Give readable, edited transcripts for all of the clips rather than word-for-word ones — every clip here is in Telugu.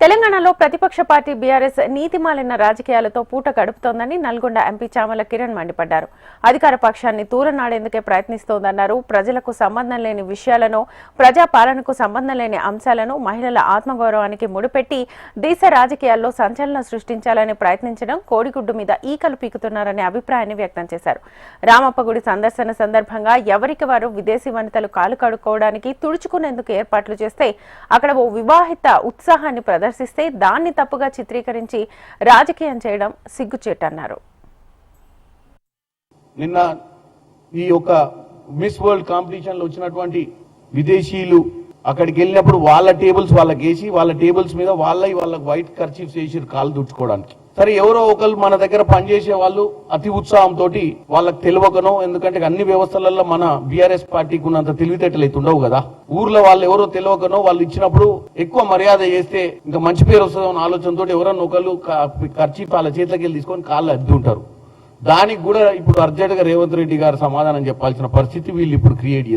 తెలంగాణలో ప్రతిపక్ష పార్టీ బీఆర్ఎస్ నీతిమాలిన రాజకీయాలతో పూట గడుపుతోందని నల్గొండ ఎంపీ చామల కిరణ్ మండిపడ్డారు. అధికార పక్షాన్ని తూలనాడేందుకే ప్రయత్నిస్తోందన్నారు. ప్రజలకు సంబంధం లేని విషయాలను, ప్రజాపాలనకు సంబంధం లేని అంశాలను మహిళల ఆత్మగౌరవానికి ముడిపెట్టి దేశ రాజకీయాల్లో సంచలనం సృష్టించాలని ప్రయత్నించడం కోడిగుడ్డు మీద ఈకలు పీకుతున్నారనే అభిప్రాయాన్ని వ్యక్తం చేశారు. రామప్పగుడి సందర్శన సందర్భంగా ఎవరికి వారు విదేశీ వనితలు కాలు కడుక్కోవడానికి తుడుచుకునేందుకు ఏర్పాట్లు చేస్తే అక్కడ ఓ వివాహిత ఉత్సాహాన్ని ప్రదర్శిస్తే దాన్ని తప్పుగా చిత్రీకరించి రాజకీయం చేయడం సిగ్గుచేటన్నారు. నిన్న ఈ యొక్క మిస్ వరల్డ్ కాంపిటీషన్ లో వచ్చినటువంటి విదేశీయులు అక్కడికి వెళ్ళినప్పుడు వాళ్ళ టేబుల్స్ వాళ్ళకి వేసి వాళ్ళ టేబుల్స్ మీద వాళ్ళకి వైట్ కర్చీఫ్స్ వేసి కాలు తుడుచుకోవడానికి. సరే, ఎవరో ఒకరు మన దగ్గర పనిచేసే వాళ్ళు అతి ఉత్సాహంతో వాళ్ళకి తెలియకనో, ఎందుకంటే అన్ని వ్యవస్థలలో మన బీఆర్ఎస్ పార్టీకి ఉన్నంత తెలివితేటలు అయితే ఉండవు కదా. ఊర్లో వాళ్ళు ఎవరో తెలియకనో వాళ్ళు ఇచ్చినప్పుడు ఎక్కువ మర్యాద చేస్తే ఇంకా మంచి పేరు వస్తుందన్న ఆలోచనతో ఎవరన్నా ఒకళ్ళు కర్చీఫ్ వాళ్ళ చేతికి వెళ్ళి తీసుకొని కాళ్ళు అద్దు ఉంటారు. దానికి కూడా ఇప్పుడు అర్జెంట్ గా రేవంత్ రెడ్డి గారు సమాధానం చెప్పాల్సిన పరిస్థితి వీళ్ళు ఇప్పుడు క్రియేట్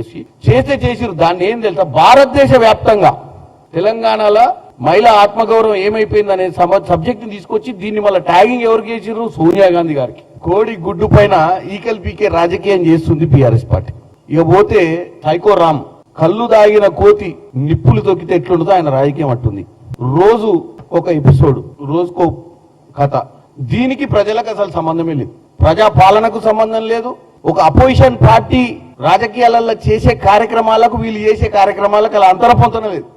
చేసిరు. దాన్ని ఏం తెలుసా, భారతదేశ వ్యాప్తంగా తెలంగాణలో మహిళా ఆత్మగౌరవం ఏమైపోయింది అనే సబ్జెక్ట్ ని తీసుకొచ్చి దీన్ని మళ్ళీ ట్యాగింగ్ ఎవరికి చేసిర్రు? సోనియా గాంధీ గారికి. కోడి గుడ్డు పైన ఈకల్ పీకే రాజకీయం చేస్తుంది బీఆర్ఎస్ పార్టీ. ఇక పోతే సైకో రామ్, కళ్ళు దాగిన కోతి నిప్పులు తొక్కితే ఎట్లుంటుందో ఆయన రాజకీయం అంటుంది. రోజు ఒక ఎపిసోడ్, రోజుకో కథ. దీనికి ప్రజలకు అసలు సంబంధమే లేదు, ప్రజా పాలనకు సంబంధం లేదు. ఒక అపోజిషన్ పార్టీ రాజకీయాలలో చేసే కార్యక్రమాలకు వీళ్ళు చేసే కార్యక్రమాలకు అలా అంతరం పొందడం లేదు.